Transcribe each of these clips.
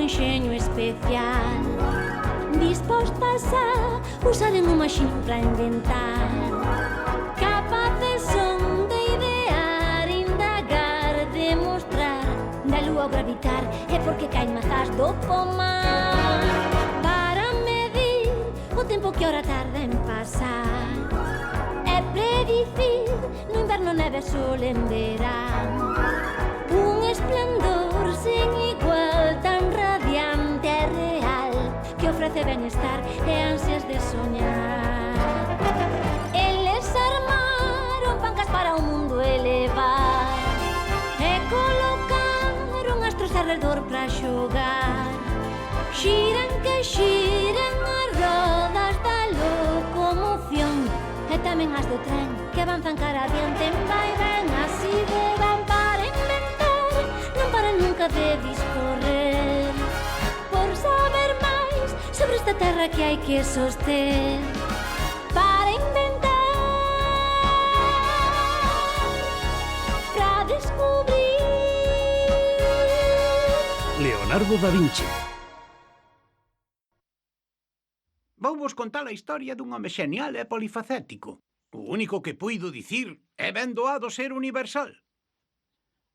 enxeño especial, dispostas a usar en un machín para inventar, capaces son de idear, indagar, demostrar, da lúa ao gravitar, é porque caen mazás do pomar, para medir o tempo que ora tarda en pasar, é predicir no inverno neve sol en verán, un esplendor sen igual, tan radiante e real, que ofrece benestar e ansias de soñar. Eles armaron pancas para o mundo elevar e colocaron astros arredor para xogar. Xiren que xiren as rodas da locomoción e tamén as do tren que avanzan cara adiante, vai ben así de van para inventar, non paran nunca de discorrer, por saber máis sobre esta terra que hai que soster, para inventar, para descubrir. Leonardo da Vinci. Vouvos contar a historia dun home xenial e polifacético. O único que puido dicir é ben doado ser universal.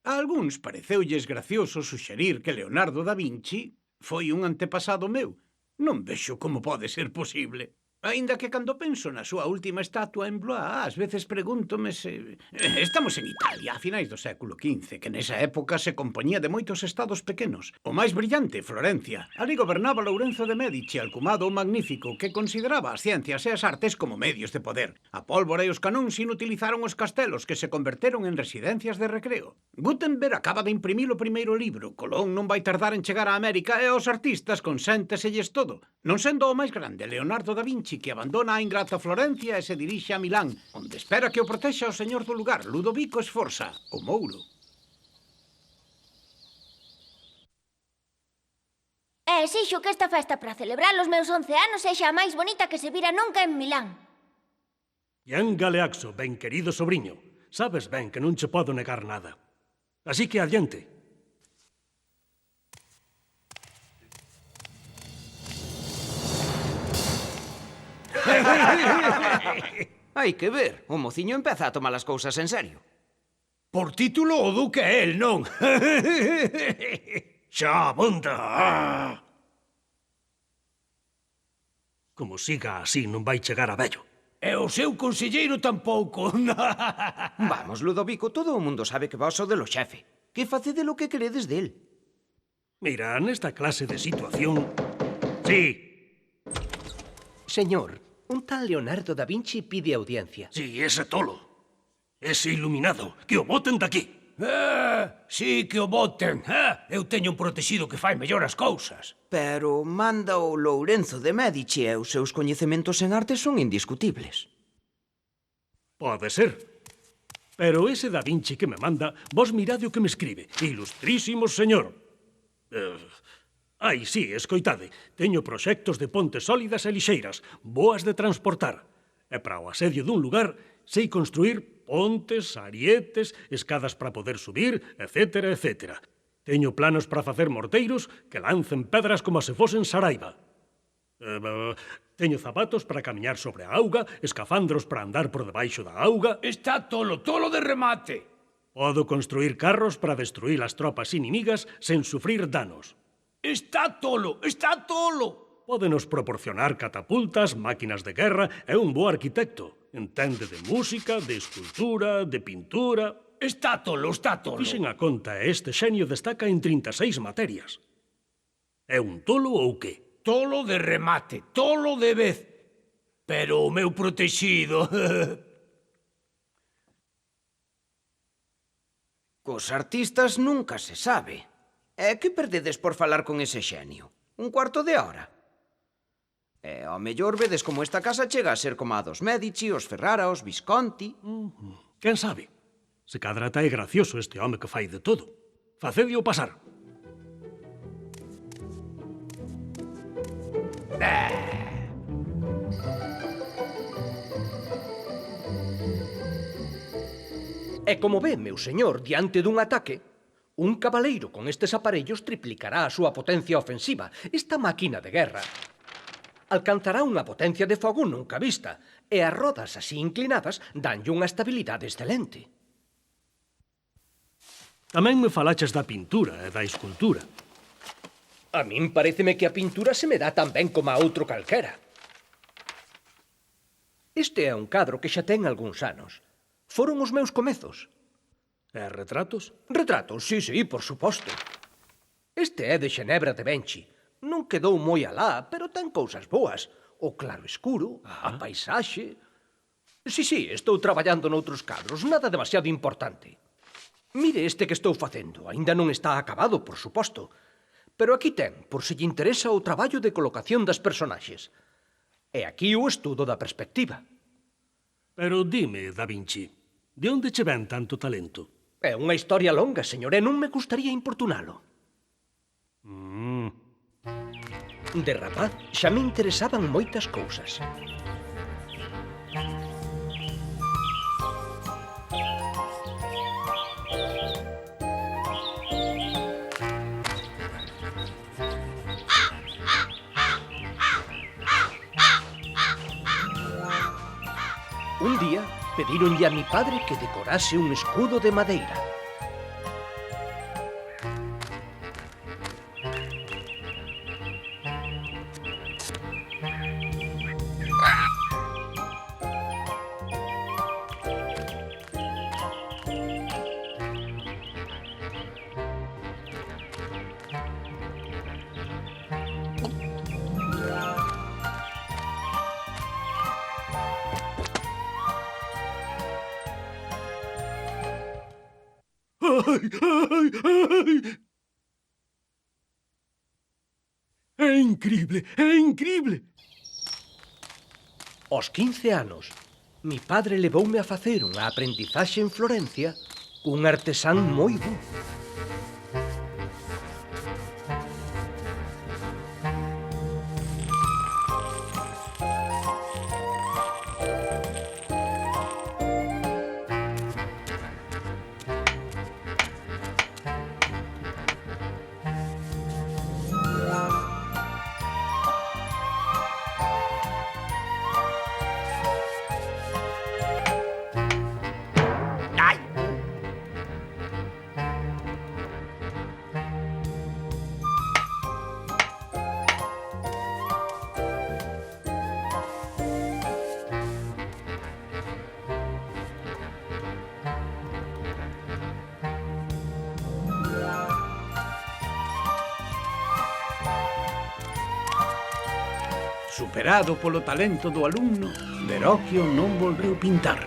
A algúns pareceulles gracioso suxerir que Leonardo da Vinci foi un antepasado meu. Non vexo como pode ser posible. Aínda que cando penso na súa última estatua en Blois, ás veces pregúntome se... Estamos en Italia, a finais do século XV, que nesa época se compoñía de moitos estados pequenos. O máis brillante, Florencia. Ali gobernaba Lourenzo de Médici, alcumado o Magnífico, que consideraba as ciencias e as artes como medios de poder. A pólvora e os canóns inutilizaron os castelos, que se converteron en residencias de recreo. Gutenberg acaba de imprimir o primeiro libro. Colón non vai tardar en chegar a América e aos artistas consénteselles todo. Non sendo o máis grande, Leonardo da Vinci, que abandona a ingrata Florencia e se dirixe a Milán, onde espera que o protexa o señor do lugar, Ludovico Sforza, o Mouro. Exixo que esta festa para celebrar os meus 11 anos sexa a máis bonita que se vira nunca en Milán. Gian Galeaxo, ben querido sobriño, sabes ben que non che podo negar nada. Así que adiante. Hai que ver, o mociño empeza a tomar as cousas en serio. Por título o duque é el, non? Xa abonda. Como siga así non vai chegar a vello. E o seu conselleiro tampouco. Vamos, Ludovico, todo o mundo sabe que vos so delo xefe. Que facede lo que queredes del. Mira, nesta clase de situación... Sí. Señor, un tal Leonardo da Vinci pide audiencia. Sí, ese tolo. Ese iluminado. Que o boten daqui. Sí, que o boten. Eu teño un protegido que fai mellor as cousas. Pero manda o Lourenzo de Médici e os seus coñecementos en arte son indiscutibles. Pode ser. Pero ese da Vinci que me manda, vos mirade o que me escribe. Ilustrísimo señor. Ai, sí, escoitade. Teño proxectos de pontes sólidas e lixeiras, boas de transportar. E para o asedio dun lugar, sei construir pontes, arietes, escadas para poder subir, etcétera, etcétera. Teño planos para facer morteiros que lancen pedras como se fosen Saraiva. Teño zapatos para camiñar sobre a auga, escafandros para andar por debaixo da auga... Está tolo de remate. Podo construir carros para destruir as tropas inimigas sen sufrir danos. Está tolo. Pódenos proporcionar catapultas, máquinas de guerra e un bo arquitecto. Entende de música, de escultura, de pintura... Está tolo. Fixen a conta e este xenio destaca en 36 materias. É un tolo ou que? Tolo de remate, tolo de vez. Pero o meu protegido... Cos artistas nunca se sabe. E que perdedes por falar con ese xenio? Un cuarto de hora? E ao mellor vedes como esta casa chega a ser como a dos Médici, os Ferrara, os Visconti... Quen sabe? Se cadra é gracioso este home que fai de todo. Facedio pasar. E como ve, meu señor, diante dun ataque, Un cabaleiro con estes aparellos triplicará a súa potencia ofensiva. Esta máquina de guerra alcanzará unha potencia de fogo nunca vista, e as rodas así inclinadas danlle unha estabilidade excelente. Tamén me falaches da pintura e da escultura. A min paréceme que a pintura se me dá tan ben como a outro calquera. Este é un cadro que xa ten algúns anos. Foron os meus comezos. E retratos? Retratos, sí, por suposto. Este é de Xenebra de Benchi. Non quedou moi alá, pero ten cousas boas. O claro escuro, a paisaxe... Sí, estou traballando noutros cadros, nada demasiado importante. Mire este que estou facendo, aínda non está acabado, por suposto. Pero aquí ten, por se lle interesa o traballo de colocación das personaxes. E aquí o estudo da perspectiva. Pero dime, Da Vinci, de onde che ven tanto talento? É unha historia longa, señor, e non me gustaría importunalo. De rapaz, xa me interesaban moitas cousas. Un día, pedíronlle a mi padre que decorase un escudo de madeira. É incrible, é incrible! Aos 15 anos, mi padre levoume a facer unha aprendizaxe en Florencia cun artesán moi bo. Superado polo talento do alumno, Verrocchio non volveu pintar.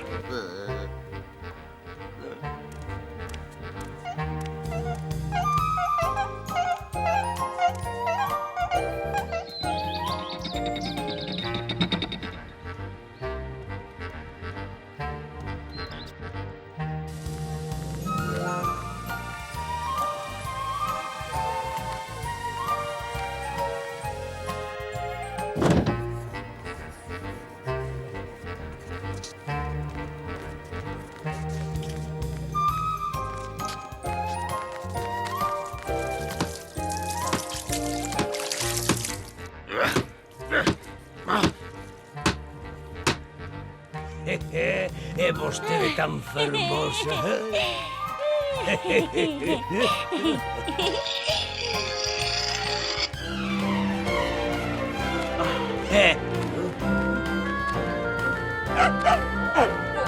É vostede tan fermosa.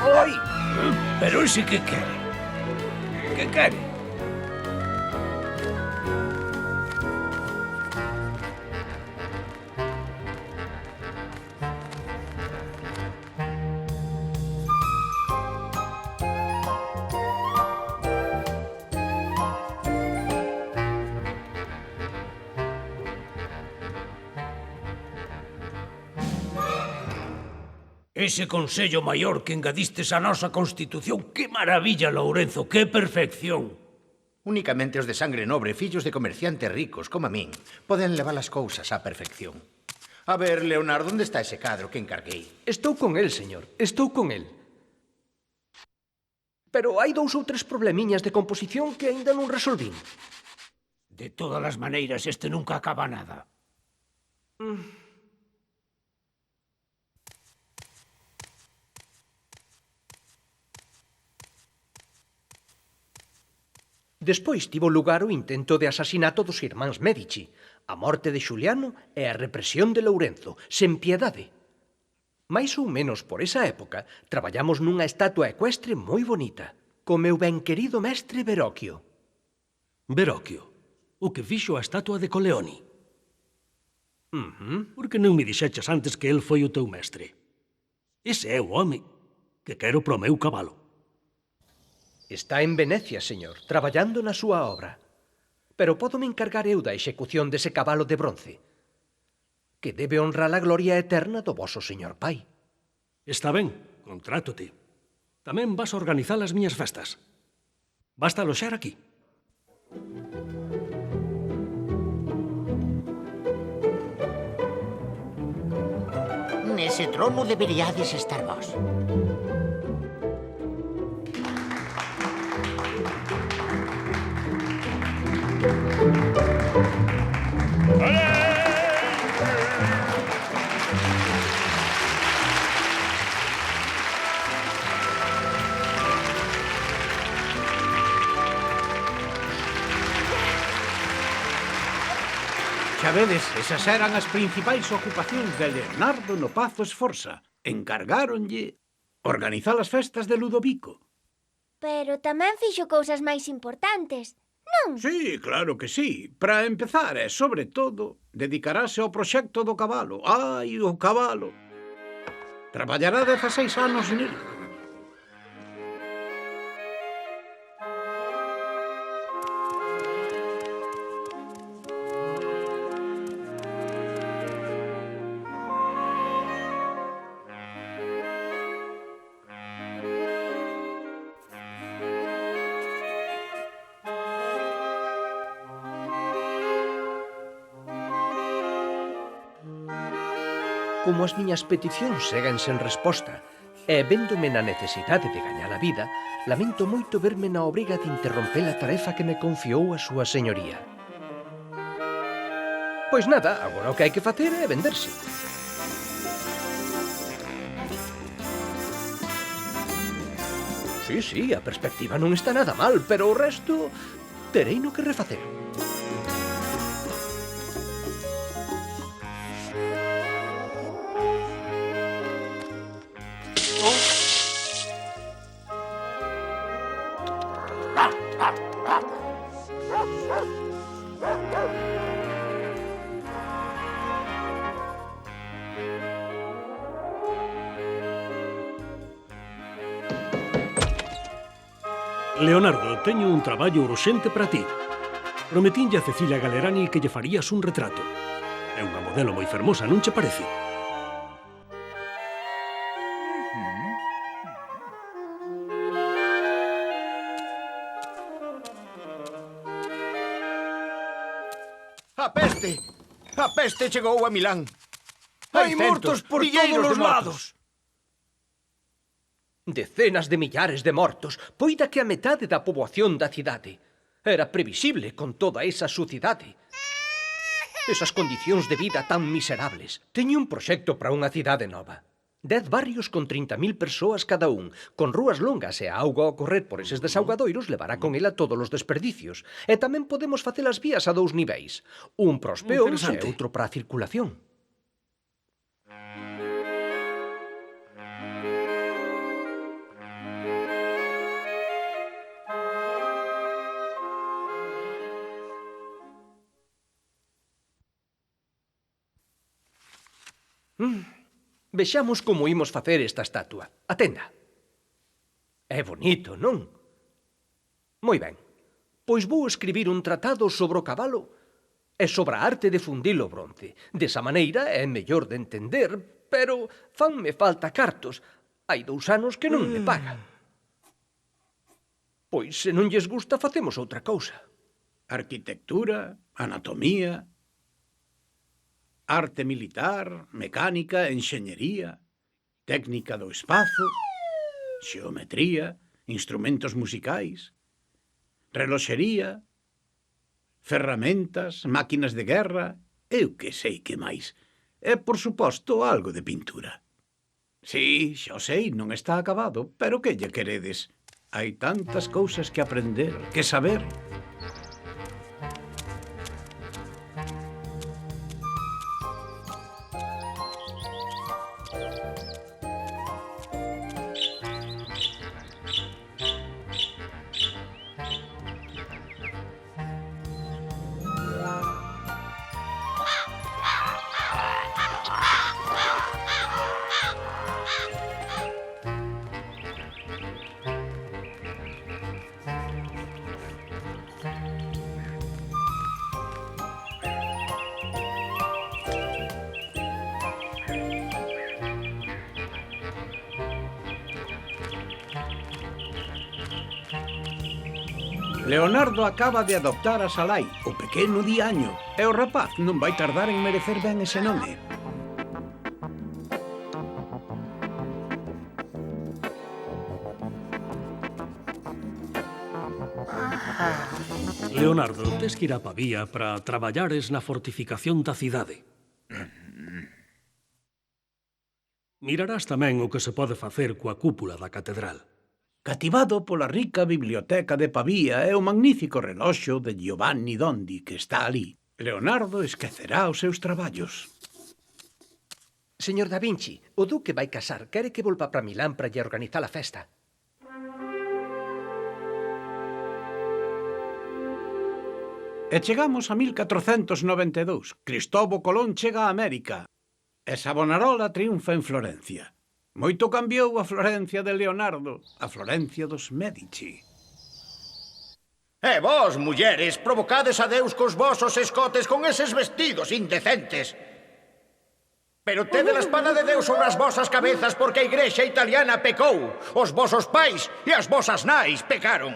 Oi! Pero ese que quere? Que quere? Ese Consello Maior que engadistes á nosa Constitución, que maravilla, Lourenzo, que perfección! Únicamente os de sangre nobre, fillos de comerciantes ricos, como a min, poden levar as cousas á perfección. A ver, Leonardo, onde está ese cadro que encarguei? Estou con el, señor, estou con el. Pero hai 2 ou 3 problemiñas de composición que aínda non resolvín. De todas as maneiras, este nunca acaba nada. Despois tivo lugar o intento de asasinato dos irmáns Médici, a morte de Xuliano e a represión de Lourenzo, sen piedade. Mais ou menos por esa época, traballamos nunha estatua ecuestre moi bonita, co meu ben querido mestre Verocchio. Verocchio, o que fixo a estatua de Coleoni. Por que non me dixeches antes que el foi o teu mestre? Ese é o home que quero pro meu cabalo. Está en Venecia, señor, traballando na súa obra. Pero pódome encargar eu da execución dese cabalo de bronce, que debe honrar a gloria eterna do voso señor pai. Está ben, contrátote. Tamén vas a organizar as miñas festas. Basta aloxar aquí. Nese trono deberíades estar vós. Xa vedes, esas eran as principais ocupacións de Leonardo no Pazo Sforza. Encargáronlle organizar as festas de Ludovico. Pero tamén fixo cousas máis importantes, non? Sí, claro que sí. Para empezar, e sobre todo, dedicarase ao proxecto do cabalo. Ai, o cabalo. Traballará 16 anos nel. Como as miñas peticións seguen sen resposta, e véndome na necesidade de gañar a vida, lamento moito verme na obriga de interromper a tarefa que me confiou a súa señoría. Pois nada, agora o que hai que facer é venderse. Sí, a perspectiva non está nada mal, pero o resto terei no que refacer. Leonardo, teño un traballo urxente para ti. Prometinlle a Cecilia Galerani que lle farías un retrato. É unha modelo moi fermosa, non che parece? A peste! A peste chegou a Milán. Hai mortos por todos os lados. Decenas de millares de mortos, poida que a metade da poboación da cidade. Era previsible con toda esa sucidade. Esas condicións de vida tan miserables. Teño un proxecto para unha cidade nova. 10 barrios con 30.000 persoas cada un, con rúas longas e a auga a correr por eses desaugadoiros levará con ela todos os desperdicios. E tamén podemos facer as vías a 2 niveis. Un para os peóns e outro para a circulación. Vexamos como imos facer esta estatua. Atenda. É bonito, non? Moi ben. Pois vou escribir un tratado sobre o cabalo e sobre a arte de fundir o bronce. Desa maneira é mellor de entender, pero fanme falta cartos. Hai 2 anos que non me pagan. Pois se non lles gusta, facemos outra cousa. Arquitectura, anatomía, arte militar, mecánica, enxeñería, técnica do espazo, xeometría, instrumentos musicais, reloxería, ferramentas, máquinas de guerra, eu que sei que máis. E, por suposto, algo de pintura. Sí, xa sei, non está acabado, pero que lle queredes? Hai tantas cousas que aprender, que saber. Leonardo acaba de adoptar a Salai, o pequeno Diaño, e o rapaz non vai tardar en merecer ben ese nome. Leonardo, tes que ir a Pavía para traballares na fortificación da cidade. Mirarás tamén o que se pode facer coa cúpula da catedral. Cativado pola rica biblioteca de Pavía e o magnífico reloxo de Giovanni Dondi que está ali, Leonardo esquecerá os seus traballos. Señor Da Vinci, o duque vai casar. Quere que volva para Milán para lle organizar a festa. E chegamos a 1492. Cristóbal Colón chega a América. E Savonarola triunfa en Florencia. Moito cambiou a Florencia de Leonardo, a Florencia dos Medici. E vós, mulleres, provocades a Deus cos vosos escotes con eses vestidos indecentes. Pero tede a espada de Deus sobre as vosas cabezas porque a Igrexa italiana pecou. Os vosos pais e as vosas nais pecaron.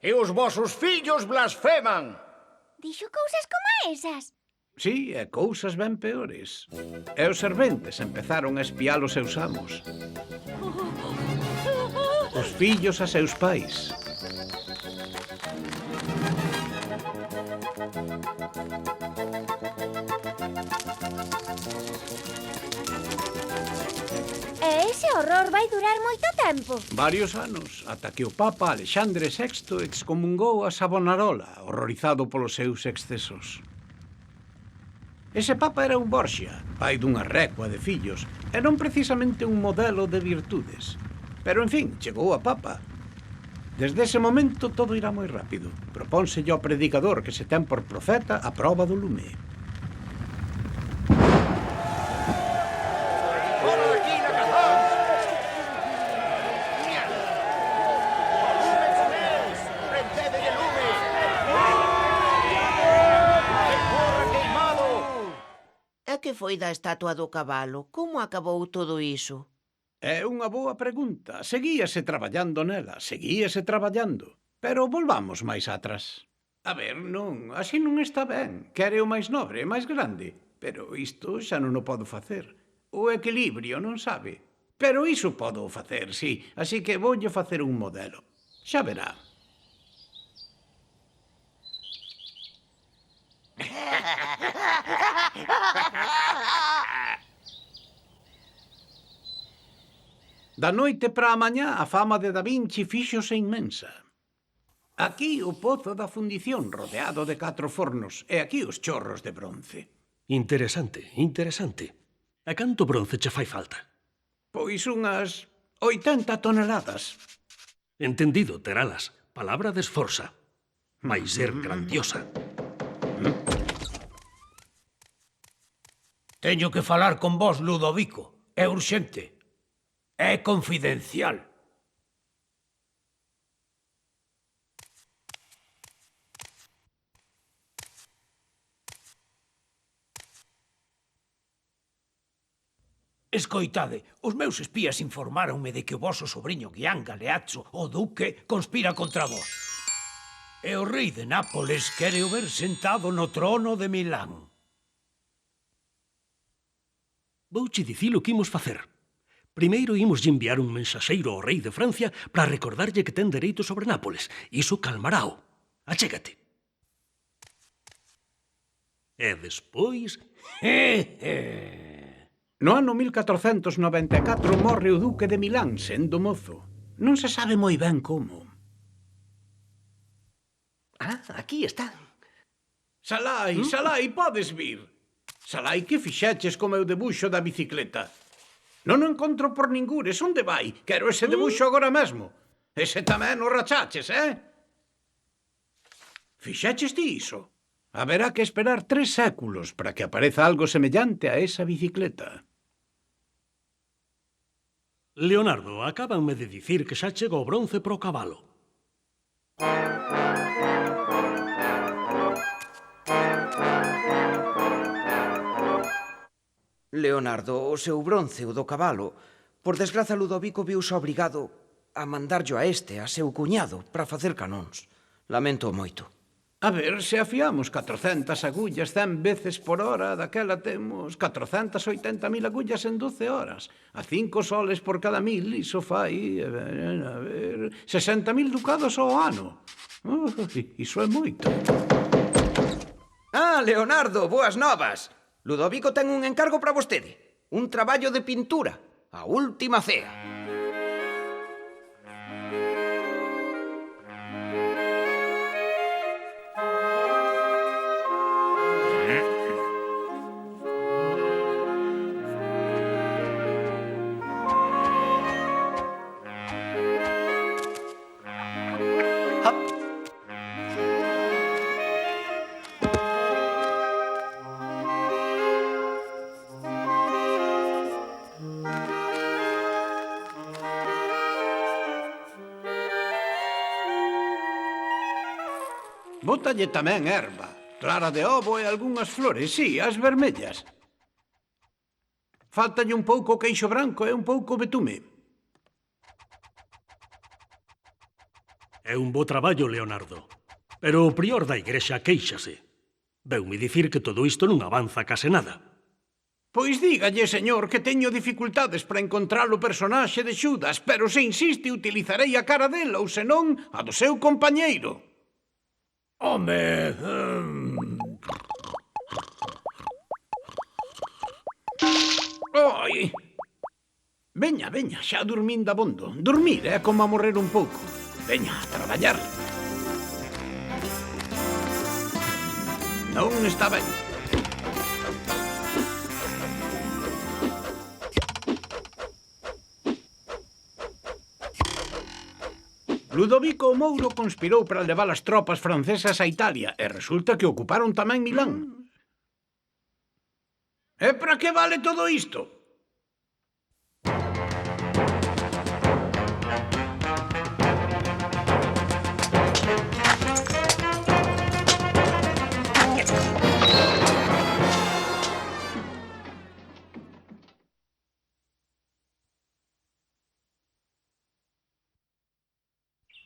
E os vosos fillos blasfeman. Dixo cousas como esas. Sí, e cousas ben peores. E os serventes empezaron a espiar os seus amos. Os fillos a seus pais. E ese horror vai durar moito tempo. Varios anos, ata que o Papa Alexandre VI excomungou a Savonarola, horrorizado polos seus excesos. Ese papa era un Borgia, pai dunha recua de fillos, e non precisamente un modelo de virtudes. Pero, en fin, chegou a papa. Desde ese momento todo irá moi rápido. Propónselle ao predicador que se ten por profeta a proba do lume. Fora daqui, na cazón! Lume con eles! Prendedelle lume! Que corra queimado! E que foi da estatua do cabalo? Como acabou todo iso? É unha boa pregunta. Seguíase traballando nela, seguíase traballando. Pero volvamos máis atrás. A ver, non, así non está ben. Quere o máis nobre, máis grande. Pero isto xa non o podo facer. O equilibrio, non sabe? Pero iso podo facer, sí. Así que voulle facer un modelo. Xa verá. Da noite para a mañá, a fama de Da Vinci fíxose inmensa. Aquí o pozo da fundición, rodeado de 4 fornos, e aquí os chorros de bronce. Interesante, interesante. A canto bronce che fai falta? Pois unhas 80 toneladas. Entendido, teralas. Palabra de esforza. Vai ser grandiosa. Teño que falar con vos, Ludovico. É urxente. É confidencial. Escoitade, os meus espías informáronme de que o voso sobrinho Gian Galeazzo, o duque, conspira contra vos. E o rei de Nápoles quere o ver sentado no trono de Milán. Vouche dicir o que imos facer. Primeiro imos enviar un mensaxeiro ao rei de Francia para recordarlle que ten dereito sobre Nápoles. Iso calmarao. Achégate. E despois... No ano 1494 morre o duque de Milán sendo mozo. Non se sabe moi ben como. Ah, aquí está. Salai, Salai, podes vir. Salai, que fixeches co meu debuxo da bicicleta? Non o encontro por ningures. Onde vai? Quero ese debuxo agora mesmo. Ese tamén o rachaches, Fixeches ti iso? Haberá que esperar 3 séculos para que apareza algo semellante a esa bicicleta. Leonardo, acábanme de dicir que xa chega o bronce pro cabalo. Leonardo, o seu bronce, o do cabalo, por desgraza Ludovico viuse obrigado a mandarllo a seu cuñado, para facer canóns. Lamento moito. A ver, se afiamos 400 agullas 100 veces por hora, daquela temos 480.000 agullas en 12 horas. A 5 soles por cada 1000, iso fai, a ver, 60.000 ducados ao ano. Iso é moito. Ah, Leonardo, boas novas. Ludovico ten un encargo para vostede. Un traballo de pintura. A última cea. Bótalle tamén erva, clara de ovo e algunhas flores, sí, as vermellas. Fáltalle un pouco queixo branco e un pouco betume. É un bo traballo, Leonardo. Pero o prior da igrexa quéixase. Veume dicir que todo isto non avanza case nada. Pois dígalle, señor, que teño dificultades para encontrar o personaxe de Xudas, pero se insiste utilizarei a cara dela ou senón a do seu compañeiro. Home... Oi! Veña, veña, xa dormín dabondo. Dormir é como a morrer un pouco. Veña, a traballar. Non está ben. Ludovico o Mouro conspirou para levar as tropas francesas a Italia e resulta que ocuparon tamén Milán. E para que vale todo isto?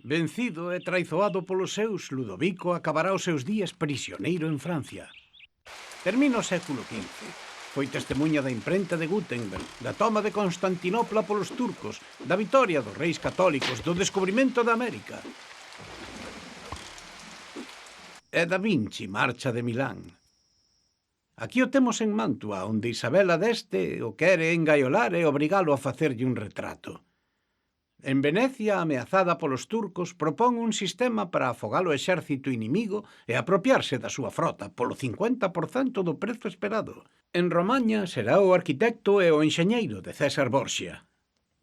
Vencido e traizoado polos seus, Ludovico acabará os seus días prisioneiro en Francia. Termina o século XV. Foi testemunha da imprenta de Gutenberg, da toma de Constantinopla polos turcos, da vitoria dos reis católicos, do descubrimento da América. E Da Vinci marcha de Milán. Aquí o temos en Mantua, onde Isabela d'Este o quere engaiolar e obrigalo a facerlle un retrato. En Venecia, ameazada polos turcos, propón un sistema para afogar o exército inimigo e apropiarse da súa frota polo 50% do prezo esperado. En Romaña será o arquitecto e o enxeñeiro de César Borgia.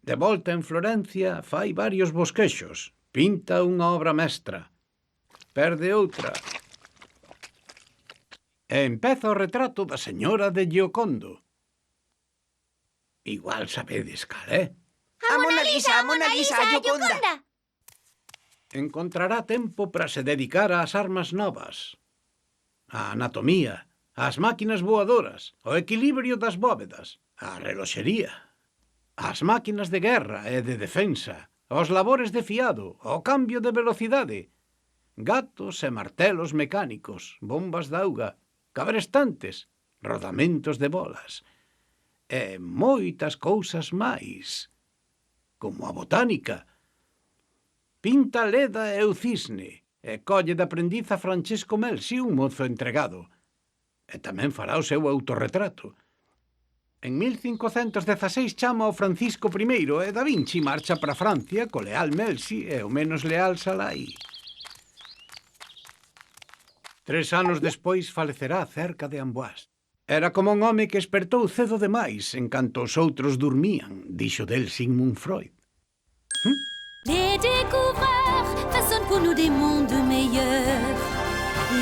De volta en Florencia, fai varios bosquexos. Pinta unha obra mestra. Perde outra. E empeza o retrato da señora de Giocondo. Igual sabedes cal, A Mona Lisa, a Gioconda. Encontrará tempo para se dedicar ás armas novas, á anatomía, ás máquinas voadoras, ao equilibrio das bóvedas, á reloxería, ás máquinas de guerra e de defensa, aos labores de fiado, ao cambio de velocidade, gatos e martelos mecánicos, bombas de auga, cabrestantes, rodamentos de bolas. e moitas cousas máis, como a botánica. Pinta Leda e o cisne, e colle de aprendiz a Francesco Melzi, un mozo entregado. E tamén fará o seu autorretrato. En 1516 chama o Francisco I e Da Vinci marcha para Francia co leal Melzi e o menos leal Salai. 3 anos despois falecerá cerca de Amboise. Era como un home que espertou cedo demais en canto os outros dormían, dixo del Sigmund Freud. Les découvreurs façonnent pour nous des mondes meilleurs.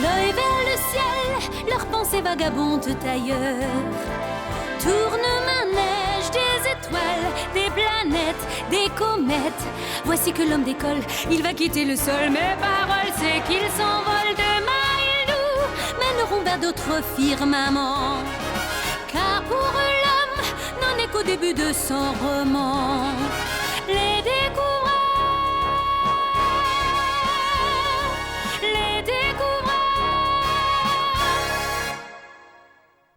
L'œil vers le ciel, leurs pensées vagabondent ailleurs. Tourne-manège des étoiles, des planètes, des comètes. Voici que l'homme décolle, il va quitter le sol. Mes paroles, c'est qu'il s'envole. Demain, ils nous mèneront vers d'autres firmaments. Car pour l'homme, n'en est qu'au début de son roman.